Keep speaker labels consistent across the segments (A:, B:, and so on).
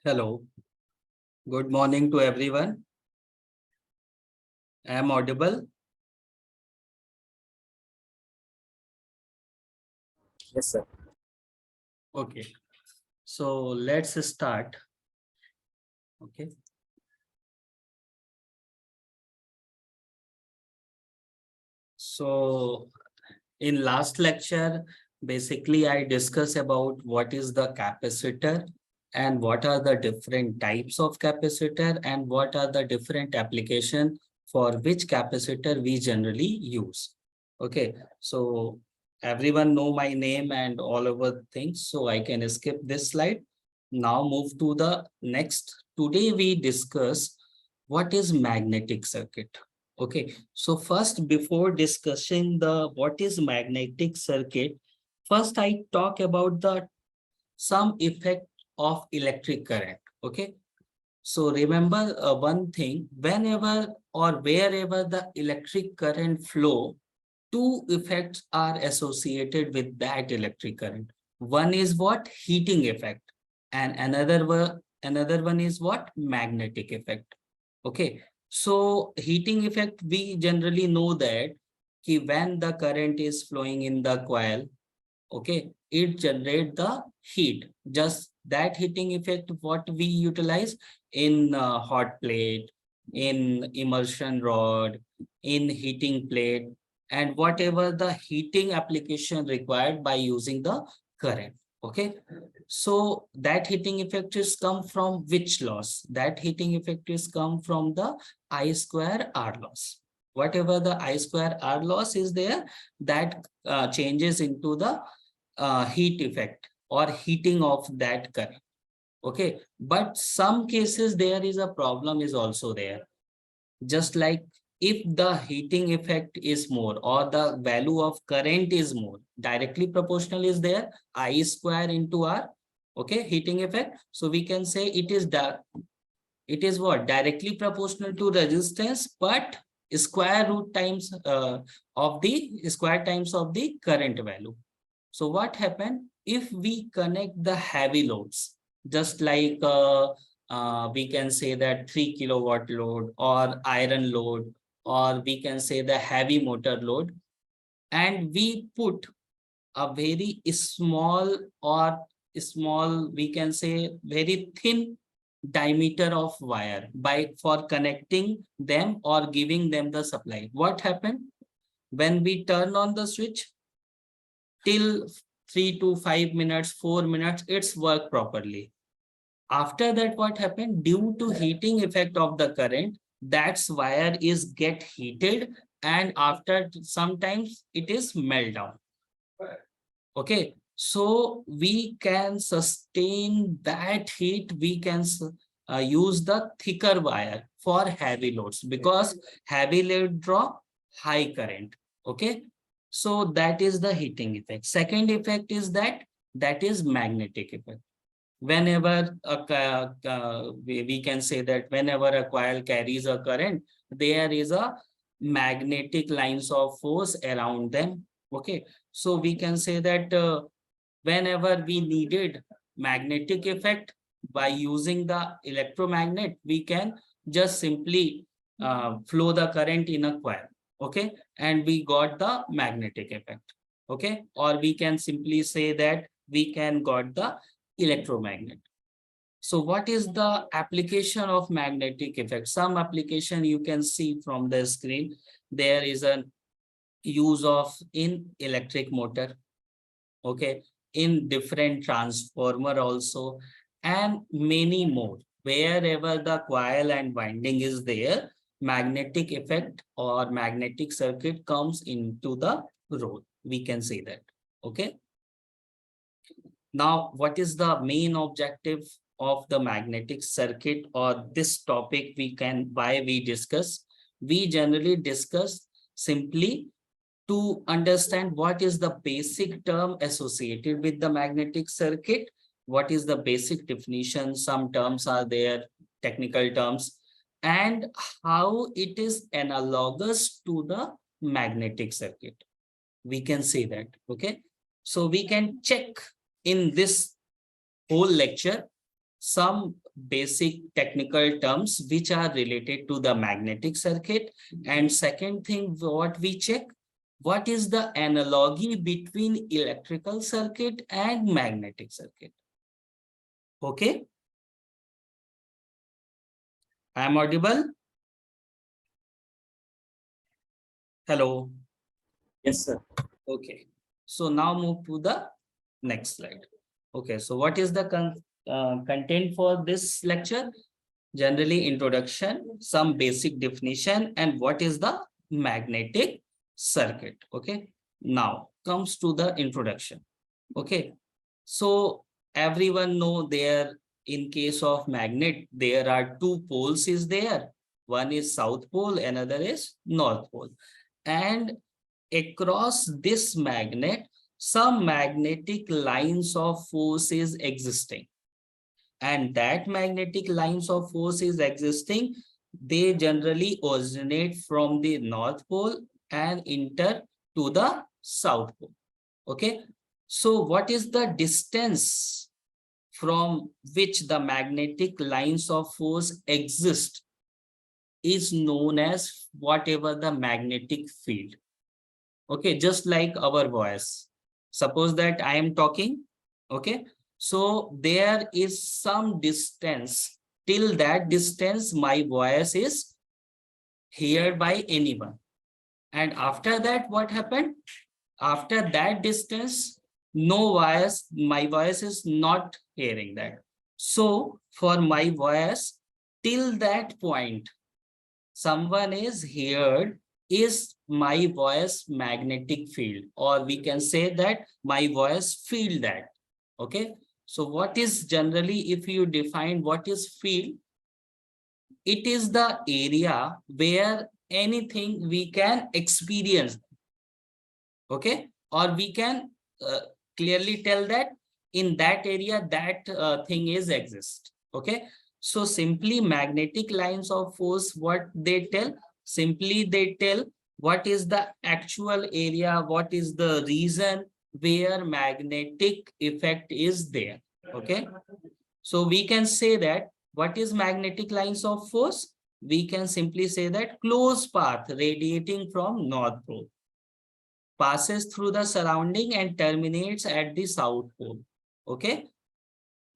A: Hello, good morning to everyone. I am audible.
B: Yes, sir.
A: Okay, so let's start. Okay, so in last lecture, basically I discussed about what is the capacitor and what are the different types of capacitor and what are the different application for which capacitor we generally use. Okay, so everyone know my name and all over things, so I can skip this slide. Now move to the next. Today we discuss what is magnetic circuit. Okay, so first, before discussing the what is magnetic circuit, first I talk about the some effect of electric current. Okay, so remember one thing, whenever or wherever the electric current flow, two effects are associated with that electric current. One is what? Heating effect, and another one is what? Magnetic effect. Okay, so heating effect, we generally know that when the current is flowing in the coil, okay, it generate the heat. Just that heating effect what we utilize in hot plate, in immersion rod, in heating plate, and whatever the heating application required by using the current. Okay, so that heating effect is come from which loss? That heating effect is come from the I square R loss. Whatever the I square R loss is there, that changes into the heat effect or heating of that current. Okay, but some cases there is a problem is also there. Just like if the heating effect is more or the value of current is more, directly proportional is there, I square into R. Okay, heating effect. So we can say it is what? Directly proportional to resistance, but square root times of the square times of the current value. So what happened if we connect the heavy loads, just like we can say that 3 kilowatt load or iron load, or we can say the heavy motor load, and we put a very small or small, we can say very thin diameter of wire by for connecting them or giving them the supply. What happened when we turn on the switch? Till 3 to 5 minutes, 4 minutes, it's work properly. After that, what happened? Due to heating effect of the current, that's wire is get heated, and after sometimes it is melt down. Okay, so we can sustain that heat. We can use the thicker wire for heavy loads, because heavy load draw high current. Okay, so that is the heating effect. Second effect is that is magnetic effect. Whenever we can say that whenever a coil carries a current, there is a magnetic lines of force around them. Okay, so we can say that whenever we needed magnetic effect by using the electromagnet, we can just simply flow the current in a coil. Okay, and we got the magnetic effect. Okay, or we can simply say that we can got the electromagnet. So what is the application of magnetic effect? Some application you can see from the screen. There is a use of in electric motor. Okay, in different transformer also, and many more. Wherever the coil and winding is there, magnetic effect or magnetic circuit comes into the role. We can say that. Okay. Now, what is the main objective of the magnetic circuit, or this topic we can, why we discuss? We generally discuss simply to understand what is the basic term associated with the magnetic circuit, what is the basic definition, some terms are there, technical terms, and how it is analogous to the magnetic circuit. We can say that. Okay, so we can check in this whole lecture some basic technical terms which are related to the magnetic circuit. And second thing, what we check, what is the analogy between electrical circuit and magnetic circuit. Okay. I am audible? Hello.
B: Yes, sir.
A: Okay. So now move to the next slide. Okay. So what is the content for this lecture? Generally introduction, some basic definition, and what is the magnetic circuit. Okay. Now comes to the introduction. Okay. So everyone know there, in case of magnet, there are two poles is there. One is south pole, another is north pole. And across this magnet, some magnetic lines of force is existing. And that magnetic lines of force is existing, they generally originate from the north pole and enter to the south pole. Okay. So what is the distance from which the magnetic lines of force exist is known as whatever the magnetic field. Okay, just like our voice. Suppose that I am talking. Okay, so there is some distance. Till that distance, my voice is heard by anyone. And after that, what happened? After that distance, no voice, my voice is not hearing that. So for my voice, till that point, someone is heard is my voice magnetic field, or we can say that my voice feel that. Okay. So what is generally, if you define what is field, it is the area where anything we can experience. Okay. Or we can clearly tell that in that area that thing is exist. Okay. So simply magnetic lines of force, what they tell, simply they tell what is the actual area, what is the reason where magnetic effect is there. Okay. So we can say that what is magnetic lines of force? We can simply say that closed path radiating from north pole passes through the surrounding and terminates at the south pole. Okay,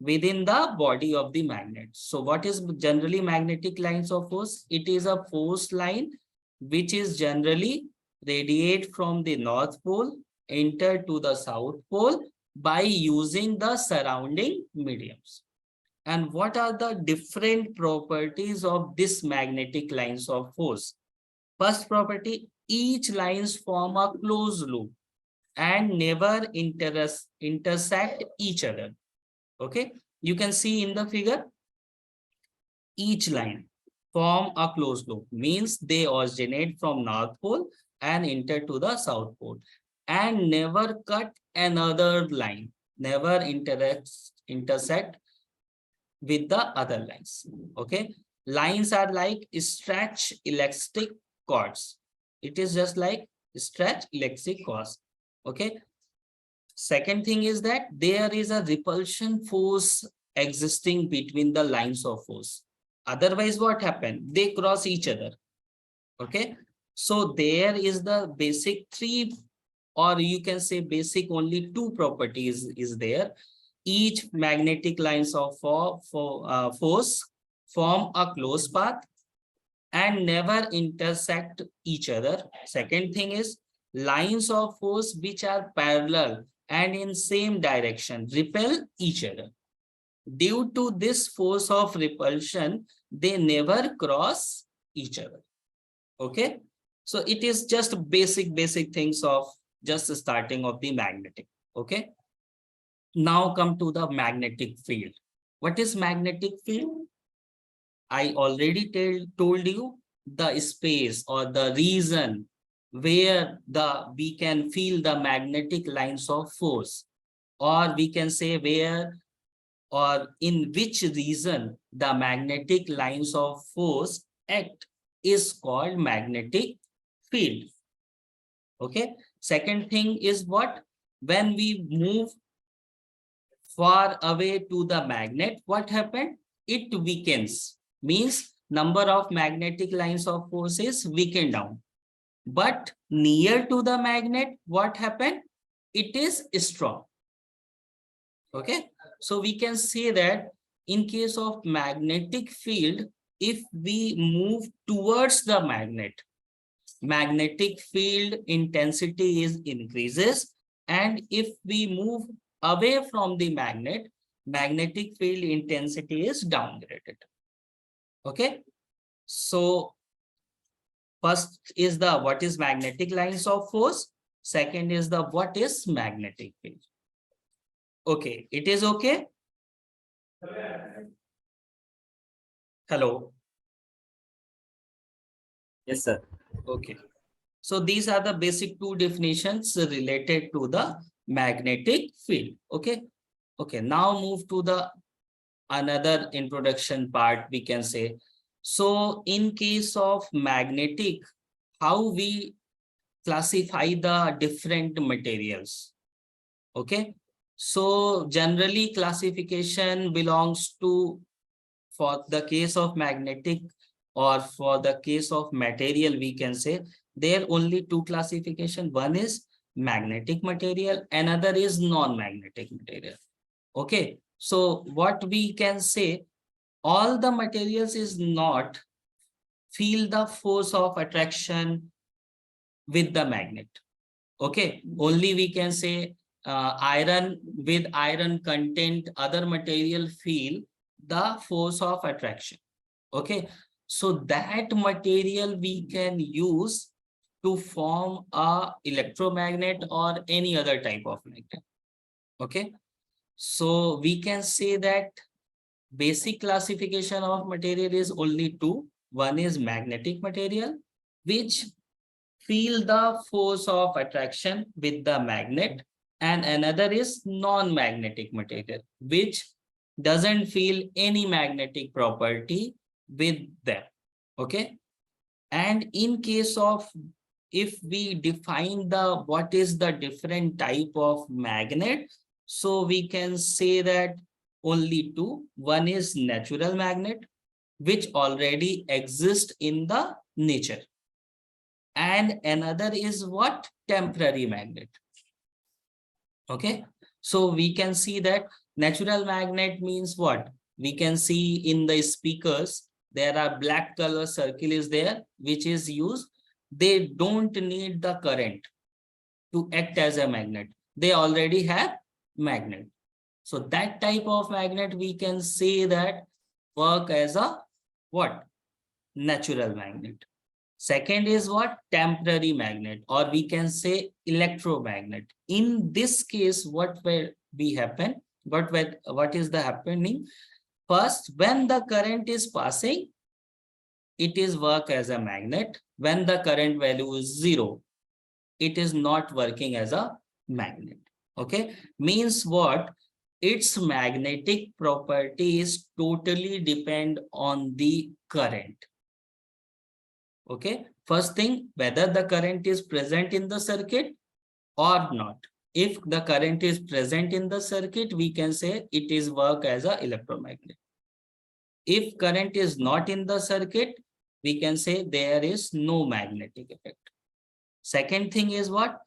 A: within the body of the magnet. So what is generally magnetic lines of force? It is a force line which is generally radiate from the north pole, enter to the south pole by using the surrounding mediums. And what are the different properties of this magnetic lines of force? First property, each lines form a closed loop and never intersect each other. Okay, you can see in the figure, each line form a closed loop, means they originate from north pole and enter to the south pole and never cut another line, never intersect with the other lines. Okay, lines are like stretch elastic cords. It is just like stretch elastic cords. Okay. Second thing is that there is a repulsion force existing between the lines of force. Otherwise, what happened? They cross each other. Okay. So there is the basic three, or you can say basic only two properties is there. Each magnetic lines of force form a closed path and never intersect each other. Second thing is lines of force which are parallel and in same direction repel each other. Due to this force of repulsion, they never cross each other. Okay. So it is just basic things of just the starting of the magnetic. Okay. Now come to the magnetic field. What is magnetic field? I already told you the space or the reason where we can feel the magnetic lines of force, or we can say where or in which region the magnetic lines of force act is called magnetic field. Okay. Second thing is what? When we move far away to the magnet, what happened? It weakens. Means number of magnetic lines of force is weakened down. But near to the magnet, what happened? It is strong. Okay. So we can say that in case of magnetic field, if we move towards the magnet, magnetic field intensity is increases, and if we move away from the magnet, magnetic field intensity is downgraded. Okay. So first is the what is magnetic lines of force, second is the what is magnetic field. Okay, it is okay. Hello.
B: Yes, sir.
A: Okay. So these are the basic two definitions related to the magnetic field. Okay. Okay. Now move to the another introduction part, we can say. So in case of magnetic, how we classify the different materials. Okay. So generally classification belongs to, for the case of magnetic or for the case of material, we can say there are only two classification. One is magnetic material, another is non-magnetic material. Okay. So what we can say, all the materials is not feel the force of attraction with the magnet. Okay. Only we can say iron, with iron content, other material feel the force of attraction. Okay. So that material we can use to form a electromagnet or any other type of magnet. Okay. So we can say that basic classification of material is only two. One is magnetic material, which feel the force of attraction with the magnet, and another is non-magnetic material, which doesn't feel any magnetic property with them. Okay. And in case of, if we define the what is the different type of magnet, so we can say that only two. One is natural magnet, which already exists in the nature, and another is what? Temporary magnet. Okay. So we can see that natural magnet means what? We can see in the speakers, there are black color circle is there, which is used. They don't need the current to act as a magnet. They already have magnet. So that type of magnet, we can say that work as a what? Natural magnet. Second is what? Temporary magnet, or we can say electromagnet. In this case, what will be happen? What is the happening? First, when the current is passing, it is work as a magnet. When the current value is 0, it is not working as a magnet. Okay. Means what? Its magnetic properties totally depend on the current. Okay. First thing, whether the current is present in the circuit or not. If the current is present in the circuit, we can say it is work as a electromagnet. If current is not in the circuit, we can say there is no magnetic effect. Second thing is what?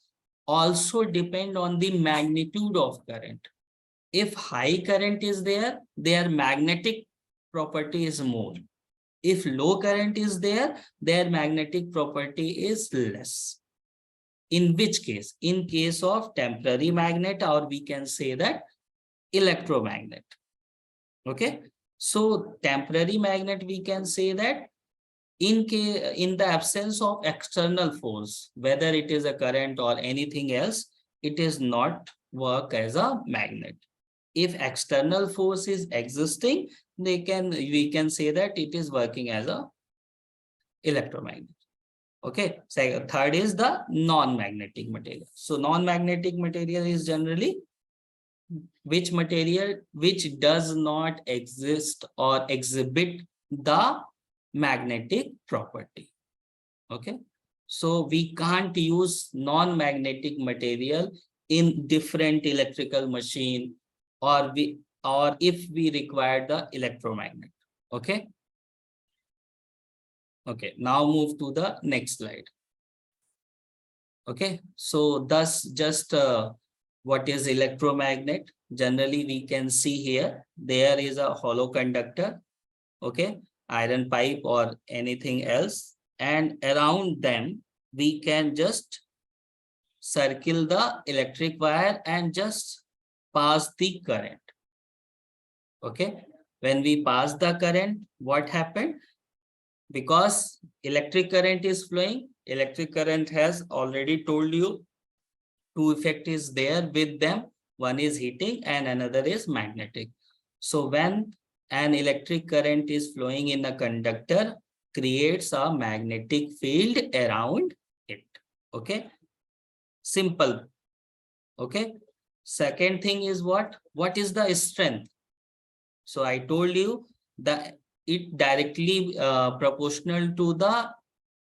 A: Also depend on the magnitude of current. If high current is there, their magnetic property is more. If low current is there, their magnetic property is less. In which case? In case of temporary magnet, or we can say that electromagnet. Okay. So temporary magnet, we can say that in the absence of external force, whether it is a current or anything else, it is not work as a magnet. If external force is existing, we can say that it is working as a electromagnet. Okay. So third is the non-magnetic material. So non-magnetic material is generally which material which does not exist or exhibit the magnetic property. Okay. So we can't use non-magnetic material in different electrical machine or if we require the electromagnet. Okay. Okay, now move to the next slide. Okay, so thus just what is electromagnet? Generally, we can see here, there is a hollow conductor, okay, iron pipe or anything else. And around them, we can just circle the electric wire and just pass the current. Okay, when we pass the current, what happened? Because electric current is flowing, electric current has already told you two effect is there with them. One is heating and another is magnetic. So when an electric current is flowing in a conductor, creates a magnetic field around it. Okay, simple. Okay, second thing is what is the strength? So I told you that it directly proportional to the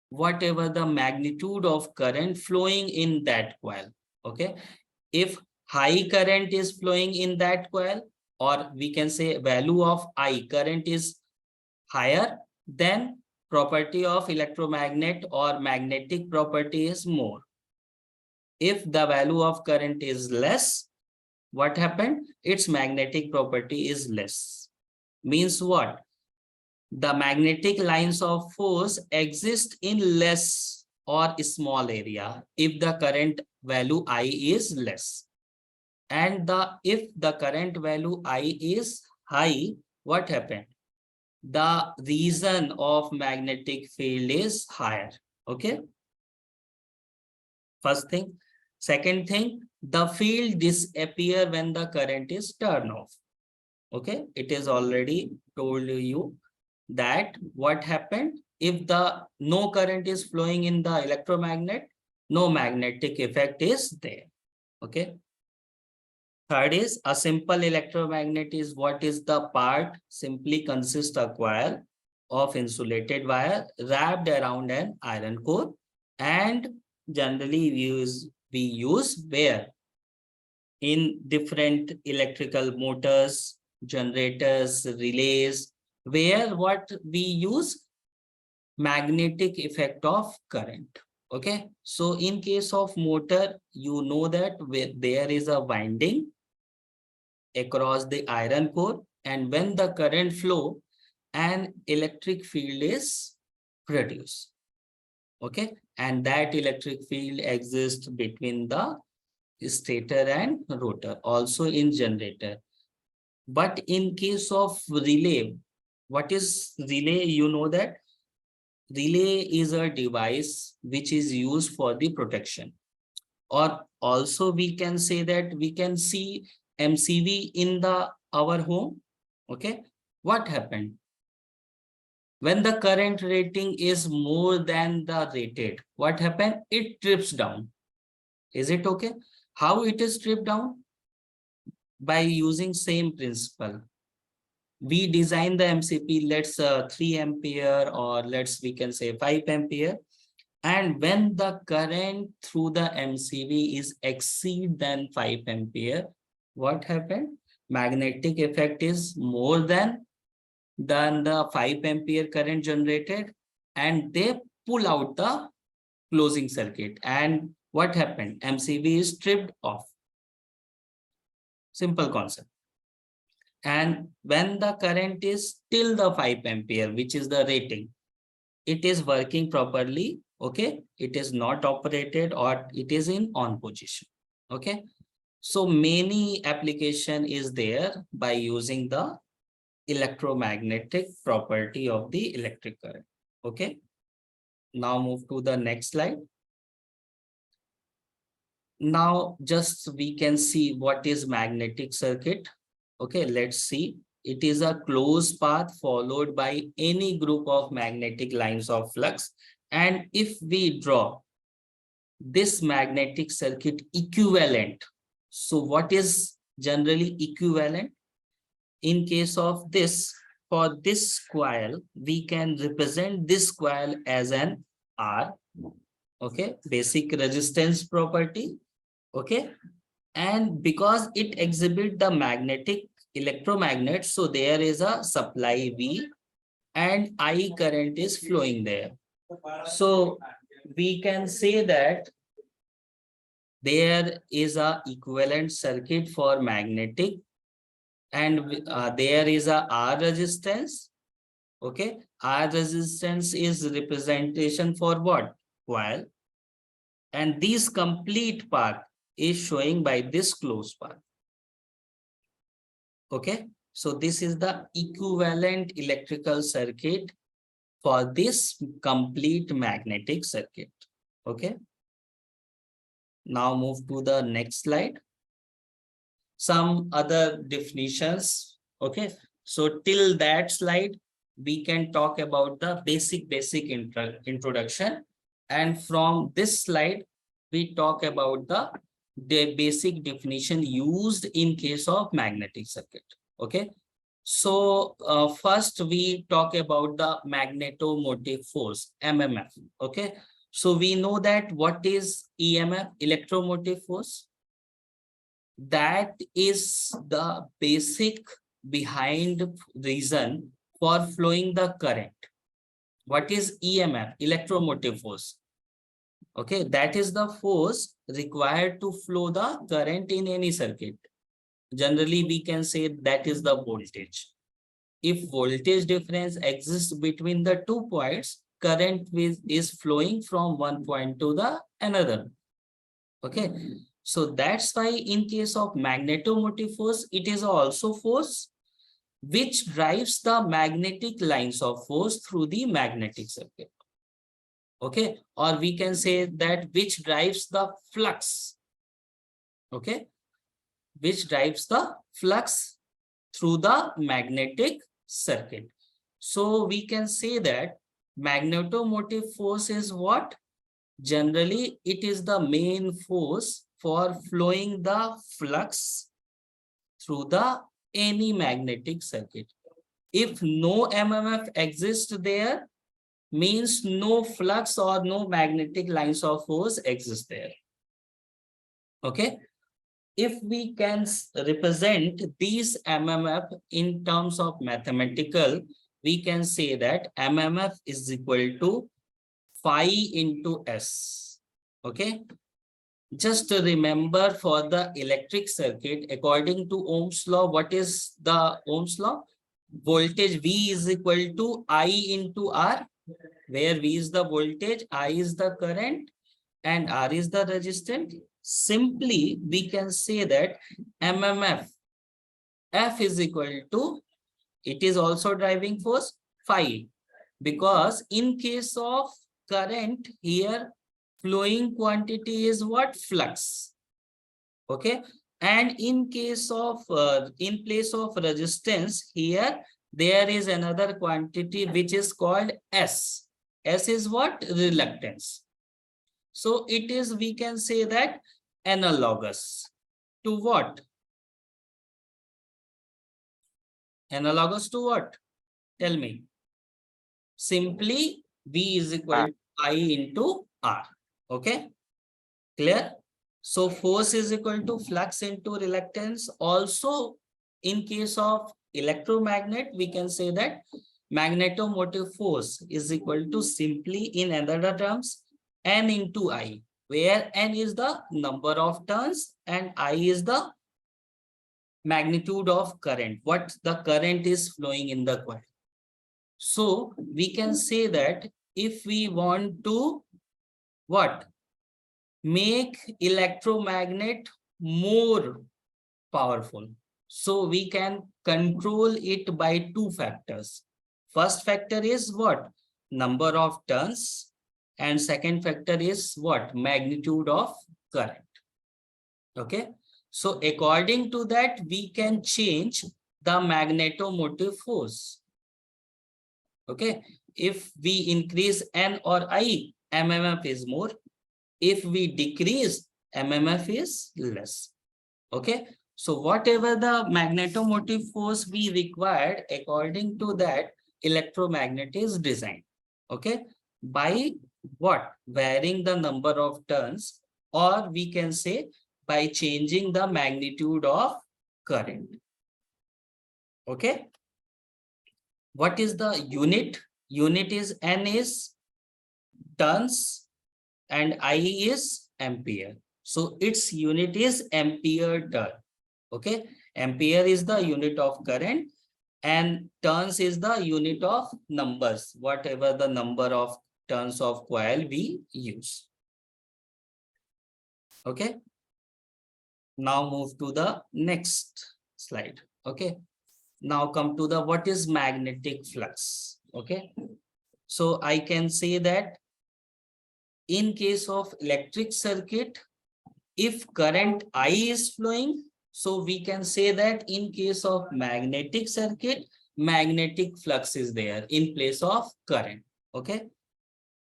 A: whatever the magnitude of current flowing in that coil. Okay, if high current is flowing in that coil, or we can say value of I current is higher, then property of electromagnet or magnetic property is more. If the value of current is less, what happened? Its magnetic property is less. Means what? The magnetic lines of force exist in less or small area if the current value I is less. And if the current value I is high, what happened? The region of magnetic field is higher. Okay. First thing. Second thing, the field disappear when the current is turned off. Okay. It is already told you that what happened if the no current is flowing in the electromagnet, no magnetic effect is there. Okay. Third is a simple electromagnet is what is the part simply consists a coil of insulated wire wrapped around an iron core, and generally we use where in different electrical motors, generators, relays, where what we use magnetic effect of current. Okay, so in case of motor, you know that where there is a winding across the iron core, and when the current flow, an electric field is produced. Okay, and that electric field exists between the stator and rotor, also in generator. But in case of relay, what is relay? You know that relay is a device which is used for the protection. Or also we can say that we can see MCB in our home. Okay, what happened? When the current rating is more than the rated, what happened? It trips down. Is it okay? How it is stripped down? By using same principle. We design the MCP, let's 3 ampere, or we can say 5 ampere. And when the current through the MCB is exceed than 5 ampere, what happened? Magnetic effect is more than the 5 ampere current generated, and they pull out the closing circuit. And what happened? MCB is stripped off. Simple concept. And when the current is till the 5 ampere, which is the rating, it is working properly. Okay, it is not operated or it is in on position. Okay, so many application is there by using the electromagnetic property of the electric current. Okay, now move to the next slide. Now just we can see what is magnetic circuit. Okay, let's see. It is a closed path followed by any group of magnetic lines of flux. And if we draw this magnetic circuit equivalent, so what is generally equivalent? In case of this, for this coil, we can represent this coil as an R. Okay, basic resistance property. Okay, And because it exhibits the magnetic electromagnet, so there is a supply V and I current is flowing there. So we can say that there is a equivalent circuit for magnetic, and there is a R resistance. Okay, R resistance is representation for what? Coil. And this complete part is showing by this closed part. Okay, so this is the equivalent electrical circuit for this complete magnetic circuit. Okay, now move to the next slide. Some other definitions. Okay, so till that slide we can talk about the basic introduction, and from this slide we talk about the basic definition used in case of magnetic circuit. Okay, so first we talk about the magnetomotive force, MMF. Okay, so we know that what is EMF, electromotive force. That is the basic behind reason for flowing the current. What is EMF, electromotive force? Okay, that is the force required to flow the current in any circuit. Generally, we can say that is the voltage. If voltage difference exists between the 2 points, current is flowing from one point to the another. Okay, so that's why in case of magnetomotive force, it is also force which drives the magnetic lines of force through the magnetic circuit. Okay, or we can say that which drives the flux. Okay, which drives the flux through the magnetic circuit. So we can say that magnetomotive force is what? Generally, it is the main force for flowing the flux through the any magnetic circuit. If no MMF exists there, means no flux or no magnetic lines of force exist there. Okay, if we can represent these MMF in terms of mathematical, we can say that MMF is equal to phi into S. Okay, just to remember for the electric circuit, according to Ohm's law, what is the Ohm's law? Voltage V is equal to I into R, where V is the voltage, I is the current, and R is the resistance. Simply, we can say that MMF, F is equal to, it is also driving force, phi, because in case of current here, flowing quantity is what? Flux. Okay, and in case of in place of resistance here, there is another quantity which is called S. S is what? Reluctance. So it is, we can say that analogous to what? Analogous to what? Tell me. Simply V is equal to I into R. Okay, clear? So force is equal to flux into reluctance. Also, in case of electromagnet, we can say that magnetomotive force is equal to, simply in other terms, N into I, where N is the number of turns and I is the magnitude of current, what the current is flowing in the coil. So we can say that if we want to what? Make electromagnet more powerful, so we can control it by two factors. First factor is what? Number of turns, and second factor is what? Magnitude of current. Okay, so according to that, we can change the magnetomotive force. Okay, if we increase N or I, MMF is more. If we decrease, MMF is less. Okay, so whatever the magnetomotive force we required, according to that, electromagnet is designed. Okay, by what? Varying the number of turns, or we can say by changing the magnitude of current. Okay. What is the unit? Unit is N is turns and I is ampere. So its unit is ampere turn. Okay. Ampere is the unit of current and turns is the unit of numbers, whatever the number of turns of coil we use. Okay. Now move to the next slide. Okay. Now come to the what is magnetic flux. Okay. So I can say that in case of electric circuit, if current I is flowing, so we can say that in case of magnetic circuit, magnetic flux is there in place of current. Okay.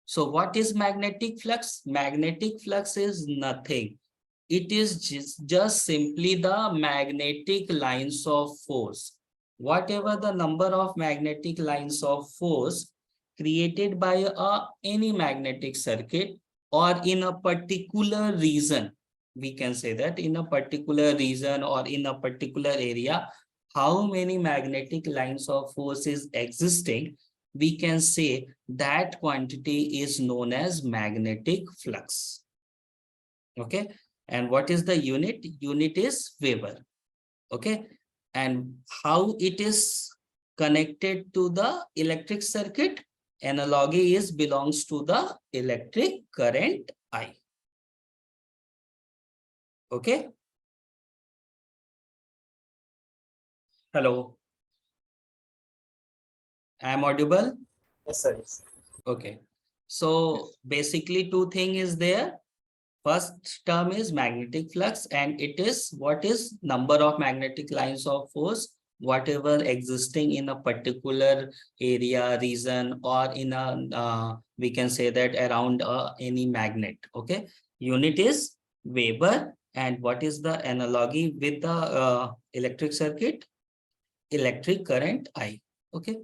A: So what is magnetic flux? Magnetic flux is nothing. It is just simply the magnetic lines of force. Whatever the number of magnetic lines of force created by any magnetic circuit or in a particular region, we can say that in a particular region or in a particular area, how many magnetic lines of force is existing, we can say that quantity is known as magnetic flux. Okay. And what is the unit? Unit is Weber. Okay. And how it is connected to the electric circuit? Analogy is belongs to the electric current I. Okay. Hello. Am I audible?
B: Yes, sir. Yes.
A: Okay. So basically two things is there. First term is magnetic flux and it is what is number of magnetic lines of force, whatever existing in a particular area, region, or in a, we can say that around any magnet. Okay. Unit is Weber. And what is the analogy with the electric circuit? Electric current I. Okay.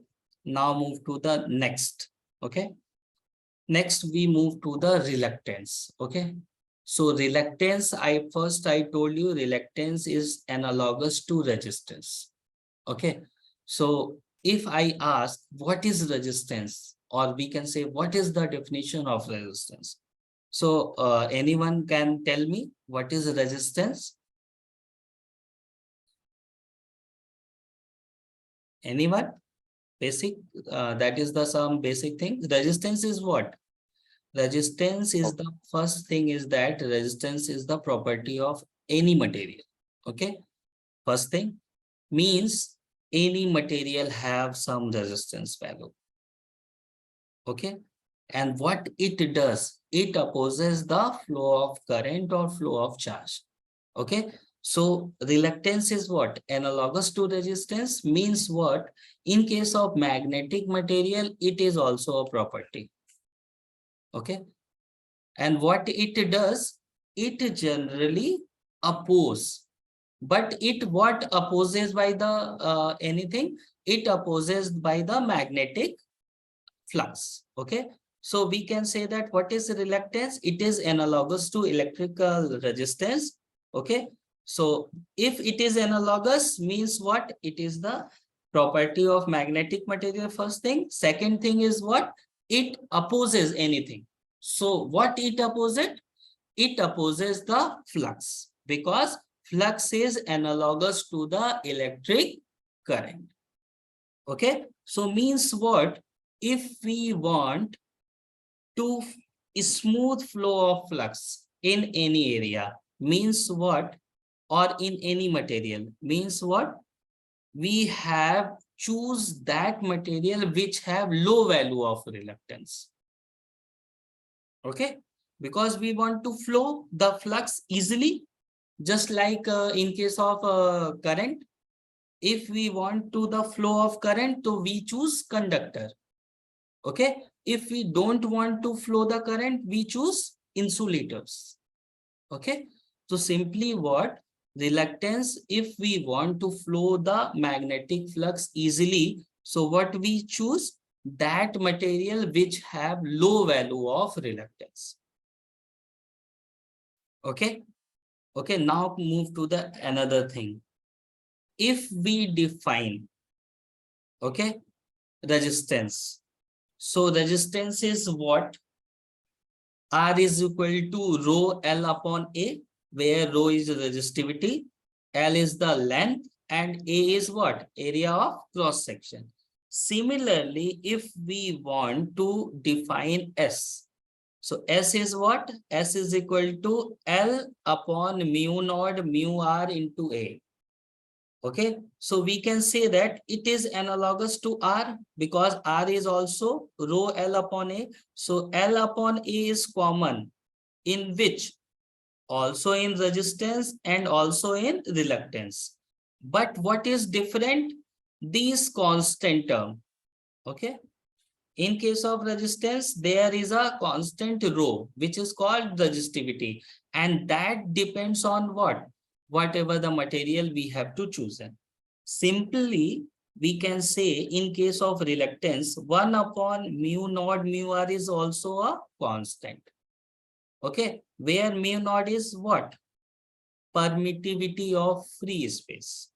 A: Now move to the next. Okay. Next we move to the reluctance. Okay. So reluctance, I told you reluctance is analogous to resistance. Okay. So if I ask what is resistance, or we can say what is the definition of resistance? So anyone can tell me what is resistance? Anyone? Basic, that is the some basic thing. Resistance is what? Resistance is the first thing is that resistance is the property of any material. Okay. First thing means any material have some resistance value. Okay. And what it does, it opposes the flow of current or flow of charge. Okay. So reluctance is what? Analogous to resistance means what? In case of magnetic material, it is also a property. Okay. And what it does, it generally oppose. But it what opposes by the anything? It opposes by the magnetic flux. Okay. So we can say that what is reluctance? It is analogous to electrical resistance. Okay. So if it is analogous means what? It is the property of magnetic material, first thing. Second thing is what? It opposes anything. So what it opposes? It opposes the flux because flux is analogous to the electric current. Okay. So means what? If we want to smooth flow of flux in any area, means what? Or in any material, means what? We have choose that material which have low value of reluctance. Okay. Because we want to flow the flux easily, just like in case of current. If we want to the flow of current, so we choose conductor. Okay. If we don't want to flow the current, we choose insulators. Okay. So simply what? Reluctance, if we want to flow the magnetic flux easily, so what we choose? That material which have low value of reluctance. Okay. Okay, now move to the another thing. If we define, okay, resistance. So resistance is what? R is equal to rho L upon A, where rho is resistivity, L is the length, and A is what? Area of cross section. Similarly, if we want to define S, so S is what? S is equal to L upon mu naught mu R into A. Okay, so we can say that it is analogous to R because R is also rho L upon A. So L upon A is common in which? Also in resistance and also in reluctance. But what is different? These constant term. Okay. In case of resistance, there is a constant rho, which is called resistivity. And that depends on what? Whatever the material we have to choose. Simply, we can say in case of reluctance, 1 upon mu naught mu R is also a constant. Okay, where mu naught is what? Permittivity of free space.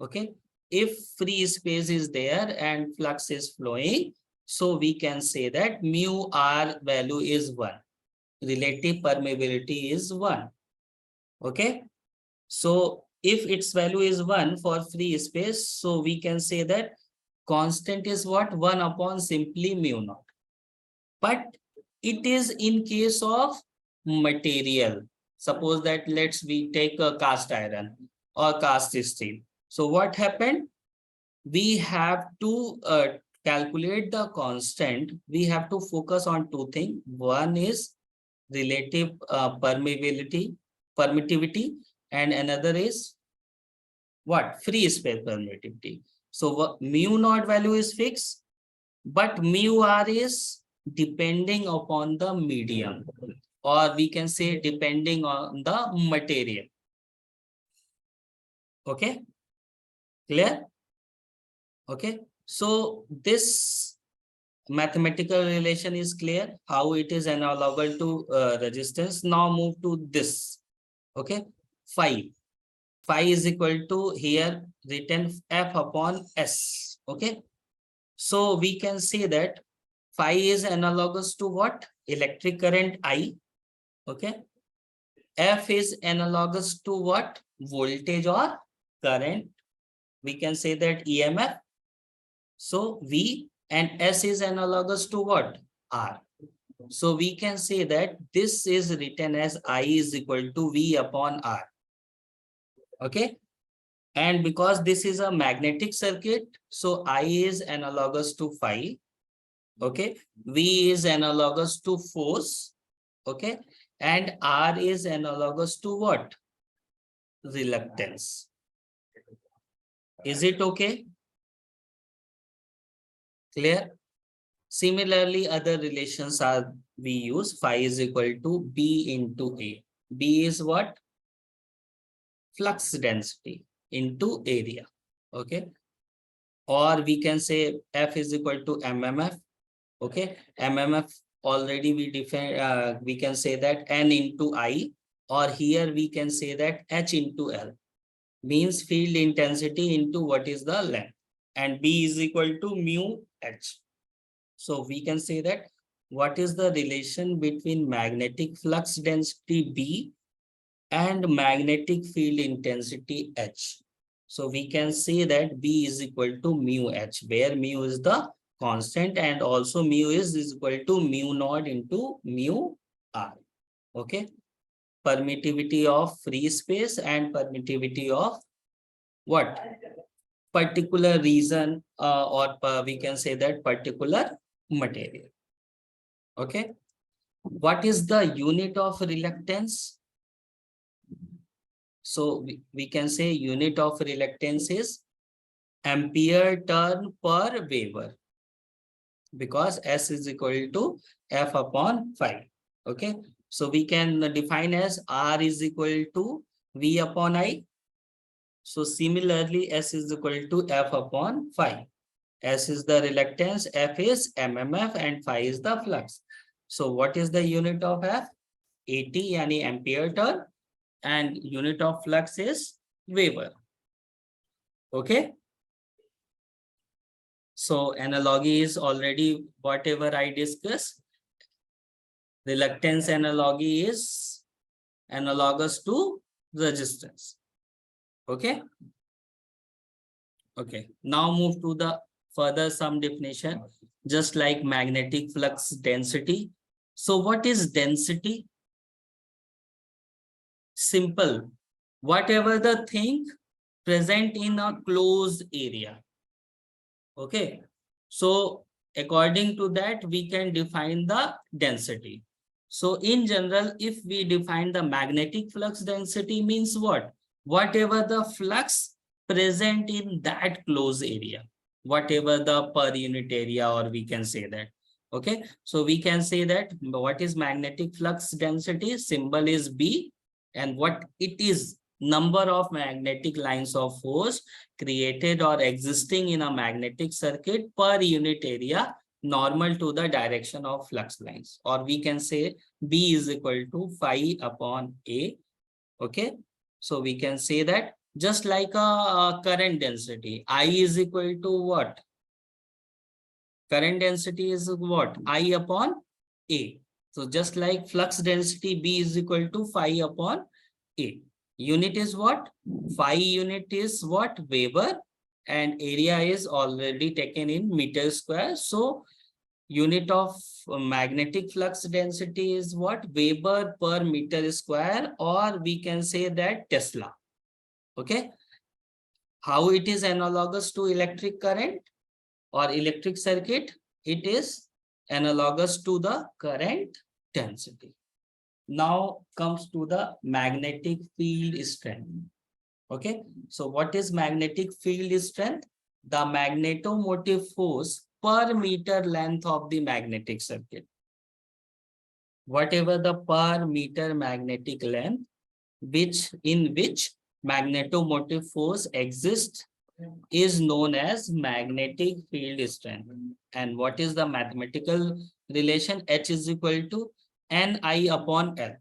A: Okay, if free space is there and flux is flowing, so we can say that mu R value is 1. Relative permeability is 1. Okay, so if its value is 1 for free space, so we can say that constant is what? 1 upon simply mu naught. But it is in case of material. Suppose that we take a cast iron or cast steel. So what happened? We have to calculate the constant. We have to focus on two things. One is relative permittivity, and another is what? Free space permittivity. So what, mu naught value is fixed, but mu R is depending upon the medium, or we can say depending on the material. Okay, clear? Okay, so this mathematical relation is clear, how it is analogous to resistance. Now move to this. Okay, phi. Phi is equal to here written F upon S. Okay, so we can say that phi is analogous to what? Electric current I. Okay, F is analogous to what? Voltage or current. We can say that EMF. So V, and S is analogous to what? R. So we can say that this is written as I is equal to V upon R. Okay. And because this is a magnetic circuit, so I is analogous to phi. Okay. V is analogous to force. Okay. And R is analogous to what? Reluctance. Is it okay? Clear? Similarly, other relations are we use. Phi is equal to B into A. B is what? Flux density into area. Okay. Or we can say F is equal to MMF. Okay. MMF already we define, we can say that N into I, or here we can say that H into L, means field intensity into what is the length, and B is equal to mu H. So we can say that what is the relation between magnetic flux density B and magnetic field intensity H. So we can say that B is equal to mu H, where mu is the constant and also mu is equal to mu naught into mu R. Okay. Permittivity of free space and permittivity of what? Particular reason, or we can say that particular material. Okay. What is the unit of reluctance? So we can say unit of reluctance is ampere turn per Weber, because S is equal to F upon phi. Okay. So we can define as R is equal to V upon I. So similarly, S is equal to F upon phi. S is the reluctance, F is MMF, and phi is the flux. So what is the unit of F? AT, yani ampere turn. and unit of flux is Weber. Okay. So analogy is already whatever I discussed. Reluctance analogy is analogous to resistance. Okay. Okay. Now move to the further some definition, just like magnetic flux density. So what is density? Simple. Whatever the thing present in a closed area. Okay. So according to that, we can define the density. So in general, if we define the magnetic flux density means what? Whatever the flux present in that closed area, whatever the per unit area, or we can say that. Okay. So we can say that what is magnetic flux density? Symbol is B, and what it is, number of magnetic lines of force created or existing in a magnetic circuit per unit area normal to the direction of flux lines, or we can say B is equal to phi upon A. Okay. So we can say that just like a current density, I is equal to what? Current density is what? I upon A. So just like flux density, B is equal to phi upon A. Unit is what? Phi unit is what? Weber, and area is already taken in meter square. So unit of magnetic flux density is what? Weber per meter square, or we can say that Tesla. Okay. How it is analogous to electric current or electric circuit? It is analogous to the current density. Now comes to the magnetic field strength. Okay. So what is magnetic field strength? The magnetomotive force per meter length of the magnetic circuit. Whatever the per meter magnetic length, in which magnetomotive force exists, is known as magnetic field strength. And what is the mathematical relation? H is equal to Ni upon L.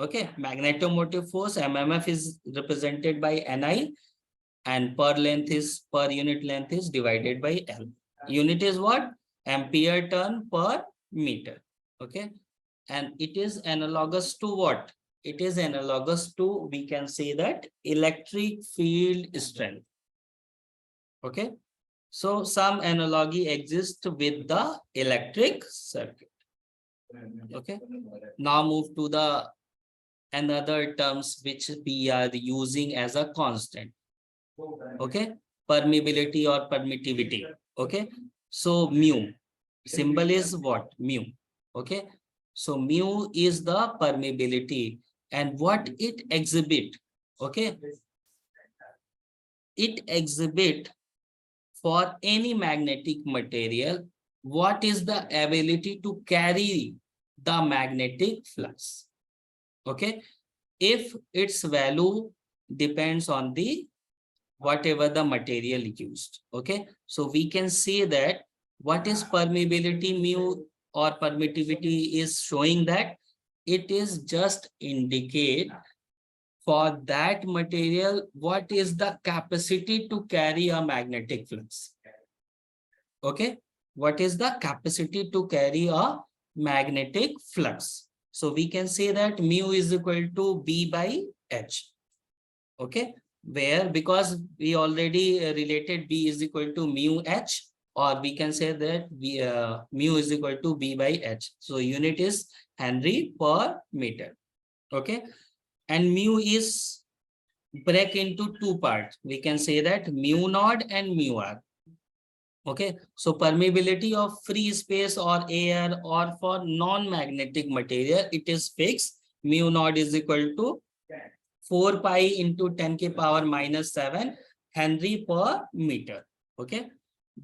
A: Okay, magnetomotive force, MMF, is represented by Ni, and per unit length is divided by L. Unit is what? Ampere turn per meter. Okay, and it is analogous to what? It is analogous to, we can say that, electric field strength. Okay, so some analogy exists with the electric circuit. Okay, now move to the another terms which we are using as a constant. Okay, permeability or permittivity. Okay, so mu, symbol is what? Mu. Okay, so mu is the permeability, and what it exhibit? Okay, it exhibit for any magnetic material what is the ability to carry the magnetic flux. Okay, if its value depends on the whatever the material used. Okay, so we can say that what is permeability mu or permittivity is showing that it is just indicate for that material what is the capacity to carry a magnetic flux. Okay, what is the capacity to carry a magnetic flux? So we can say that mu is equal to B by H. Okay, where because we already related B is equal to mu H, or we can say that mu is equal to B by H. So unit is Henry per meter. Okay, and mu is break into two parts. We can say that mu naught and mu r. Okay, so permeability of free space or air or for non-magnetic material, it is fixed. Mu naught is equal to 4 pi into 10 to the power minus 7 Henry per meter. Okay,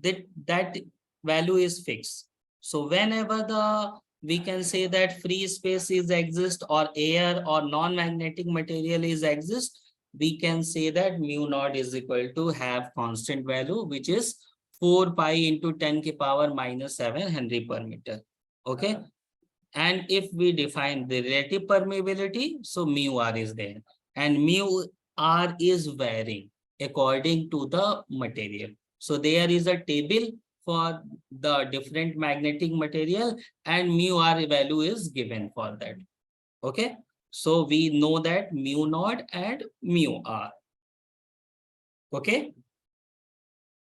A: that value is fixed. So whenever we can say that free space is exist or air or non-magnetic material is exist, we can say that mu naught is equal to have constant value, which is 4 pi into 10 to the power minus 7 Henry per meter. Okay, and if we define the relative permeability, so mu r is there. and mu r is varying according to the material. So there is a table for the different magnetic material and mu r value is given for that. Okay. So we know that mu naught and mu r. Okay.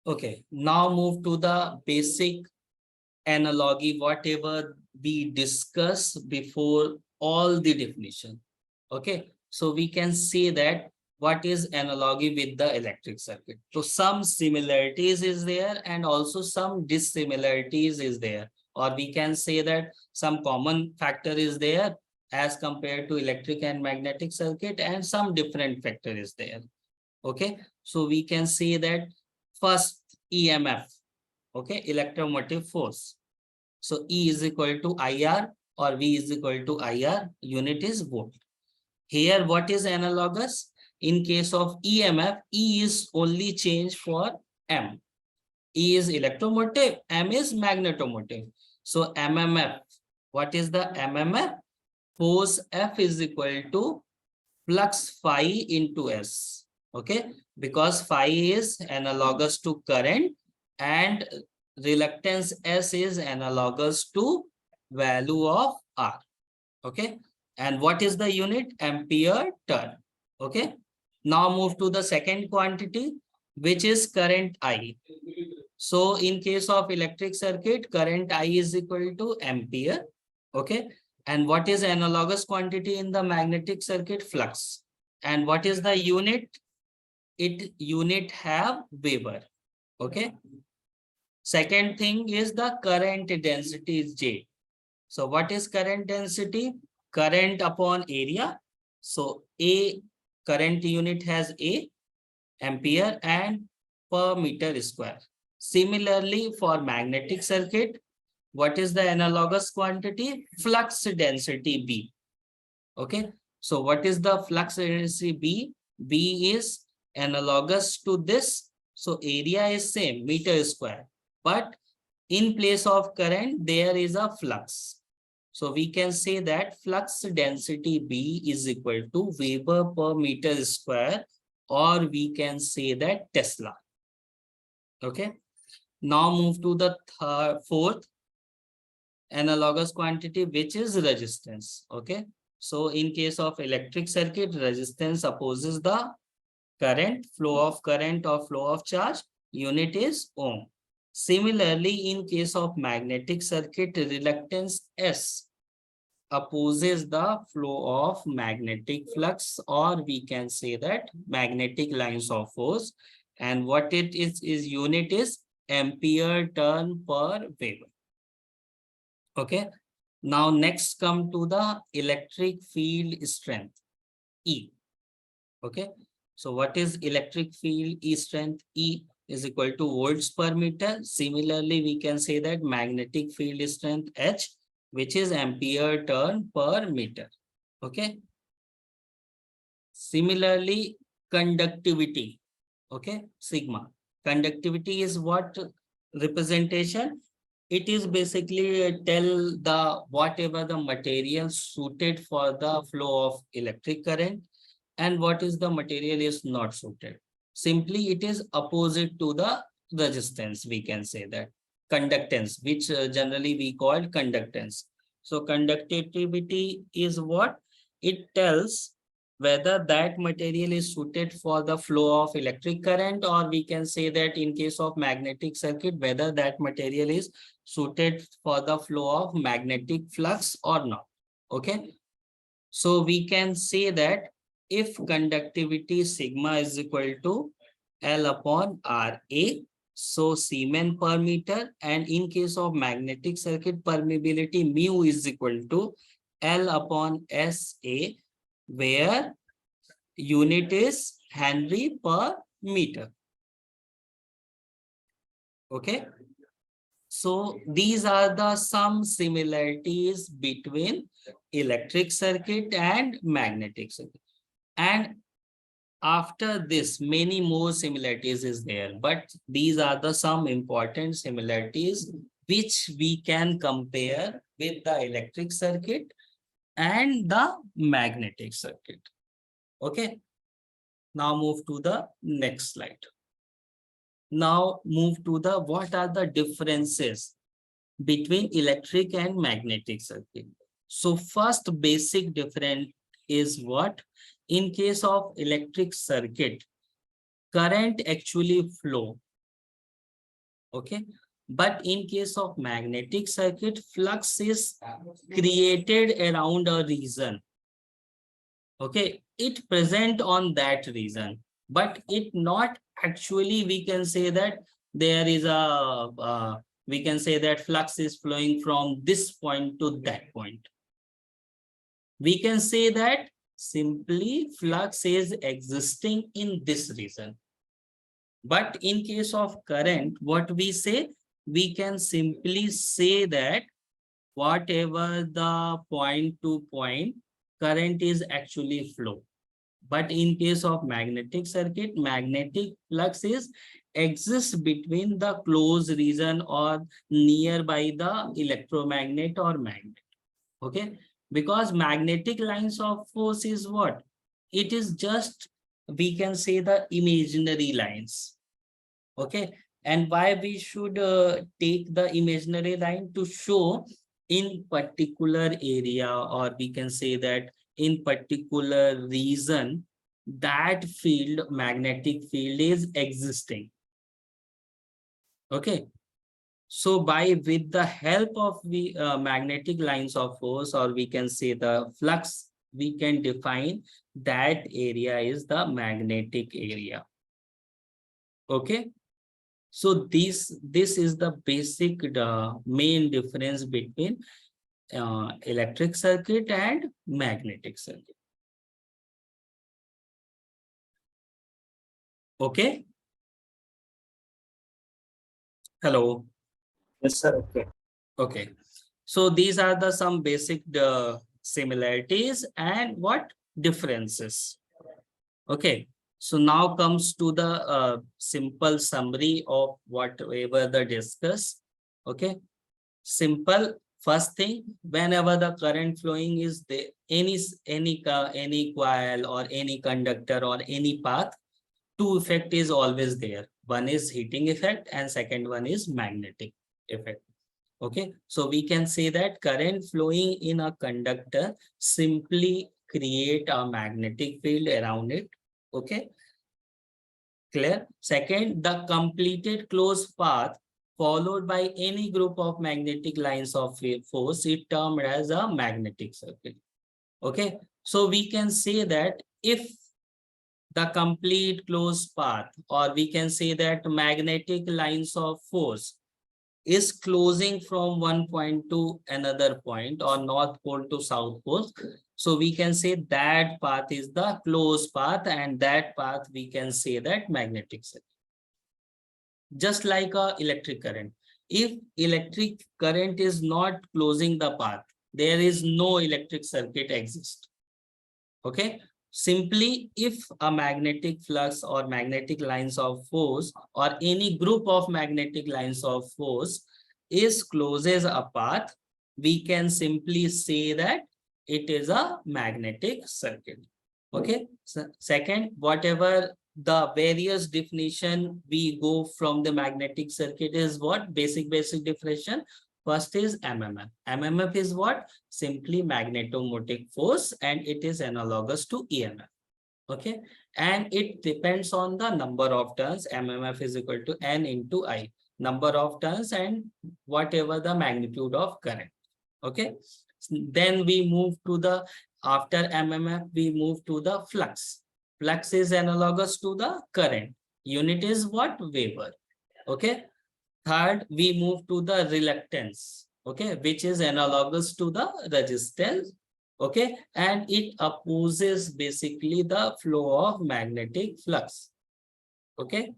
A: Okay. Now move to the basic analogy, whatever we discussed before all the definition. Okay. So we can say that what is analogy with the electric circuit. So some similarities is there and also some dissimilarities is there. Or we can say that some common factor is there as compared to electric and magnetic circuit, and some different factor is there. Okay. So we can say that first EMF, okay, electromotive force. So E is equal to IR or V is equal to IR, unit is volt. Here, what is analogous? In case of EMF, E is only changed for M. E is electromotive, M is magnetomotive. So MMF, what is the MMF? Force F is equal to flux phi into S. Okay, because phi is analogous to current and reluctance S is analogous to value of R. Okay, and what is the unit? Ampere turn. Okay, now move to the second quantity, which is current I. So in case of electric circuit, current I is equal to ampere. Okay, and what is analogous quantity in the magnetic circuit? Flux. And what is the unit? It unit have Weber. Okay. Second thing is the current density is J. So what is current density? Current upon area. So A, current unit has A, ampere and per meter square. Similarly, for magnetic circuit, what is the analogous quantity? Flux density B. Okay. So what is the flux density B? B is analogous to this. So area is same, meter square. But in place of current, there is a flux. So we can say that flux density B is equal to Weber per meter square, or we can say that Tesla. Okay. Now move to the fourth analogous quantity, which is resistance. Okay. So in case of electric circuit, resistance opposes the current, flow of current or flow of charge, unit is ohm. Similarly, in case of magnetic circuit, reluctance S opposes the flow of magnetic flux, or we can say that magnetic lines of force. And what it is unit is ampere turn per Weber. Okay. Now next come to the electric field strength, E. Okay. So what is electric field E strength? E is equal to volts per meter. Similarly, we can say that magnetic field strength H, which is ampere turn per meter. Okay. Similarly, conductivity. Okay. Sigma. Conductivity is what representation? It is basically tell the whatever the material suited for the flow of electric current and what is the material is not suited. Simply it is opposite to the resistance, we can say that. Conductance, which generally we call conductance. So conductivity is what? It tells whether that material is suited for the flow of electric current, or we can say that in case of magnetic circuit, whether that material is suited for the flow of magnetic flux or not. Okay. So we can say that if conductivity sigma is equal to L upon Ra, so Siemens per meter, and in case of magnetic circuit, permeability mu is equal to L upon Sa, where unit is Henry per meter. Okay. So these are the some similarities between electric circuit and magnetic circuit. And after this, many more similarities is there, but these are the some important similarities which we can compare with the electric circuit and the magnetic circuit. Okay. Now move to the next slide. Now move to the what are the differences between electric and magnetic circuit. So first basic difference is what? In case of electric circuit, current actually flow. Okay. But in case of magnetic circuit, flux is created around a region. Okay. It present on that region, but it not actually, we can say that there is a, we can say that flux is flowing from this point to that point. We can say that simply flux is existing in this region. But in case of current, what we say, we can simply say that whatever the point to point, current is actually flow. But in case of magnetic circuit, magnetic flux is exists between the closed region or nearby the electromagnet or magnet. Okay, because magnetic lines of force is what? It is just, we can say, the imaginary lines. Okay, and why we should take the imaginary line? To show in particular area, or we can say that in particular reason, that field, magnetic field, is existing. Okay, so by with the help of the magnetic lines of force, or we can say the flux, we can define that area is the magnetic area. Okay. So this is the basic main difference between electric circuit and magnetic circuit. Okay. Hello.
B: Yes, sir. Okay.
A: Okay. So these are the some basic similarities and what differences. Okay. So now comes to the simple summary of whatever the discuss. Okay. Simple. First thing, whenever the current flowing is there, any coil or any conductor or any path, two effect is always there. One is heating effect and second one is magnetic effect. Okay, so we can say that current flowing in a conductor simply create a magnetic field around it. Okay, clear. Second, the completed closed path followed by any group of magnetic lines of force is termed as a magnetic circuit. Okay, so we can say that if the complete closed path, or we can say that magnetic lines of force is closing from one point to another point, or north pole to south pole, so we can say that path is the closed path, and that path we can say that magnetic circuit. Just like a electric current, if electric current is not closing the path, there is no electric circuit exist. Okay, simply if a magnetic flux or magnetic lines of force or any group of magnetic lines of force is closes a path, we can simply say that it is a magnetic circuit. Okay, so second, whatever the various definition we go from the magnetic circuit is what? Basic definition. First is MMF. MMF is what? Simply magnetomotive force, and it is analogous to EMF. Okay, and it depends on the number of turns. MMF is equal to N into I, number of turns and whatever the magnitude of current. Okay, then we move to the, after MMF we move to the flux. Flux is analogous to the current. Unit is what? Weber. Okay. Third, we move to the reluctance, okay, which is analogous to the resistance, okay, and it opposes basically the flow of magnetic flux. Okay.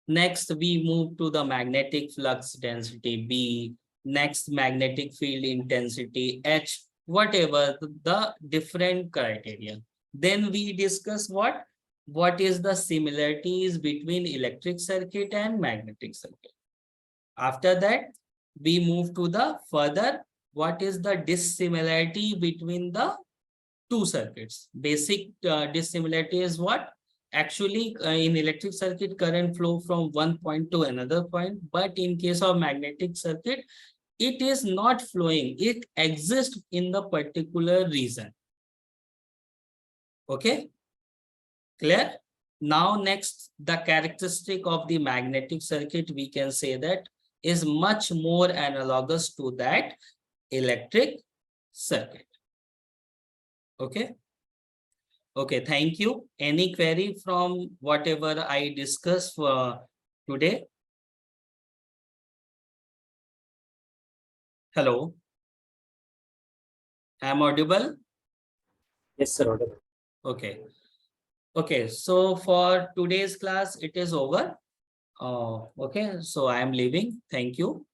A: Next, we move to the magnetic flux density B, next magnetic field intensity H, whatever the different criteria. Then we discuss what? What is the similarities between electric circuit and magnetic circuit. After that, we move to the further, what is the dissimilarity between the two circuits. Basic dissimilarity is what? Actually, in electric circuit, current flow from one point to another point, but in case of magnetic circuit, it is not flowing. It exists in the particular region. Okay, clear? Now, next, the characteristic of the magnetic circuit, we can say that is much more analogous to that electric circuit. Okay. Okay, thank you. Any query from whatever I discussed for today? Hello. Am audible?
B: Yes, sir. Audible.
A: Okay. Okay, so for today's class, it is over. Okay, so I am leaving. Thank you.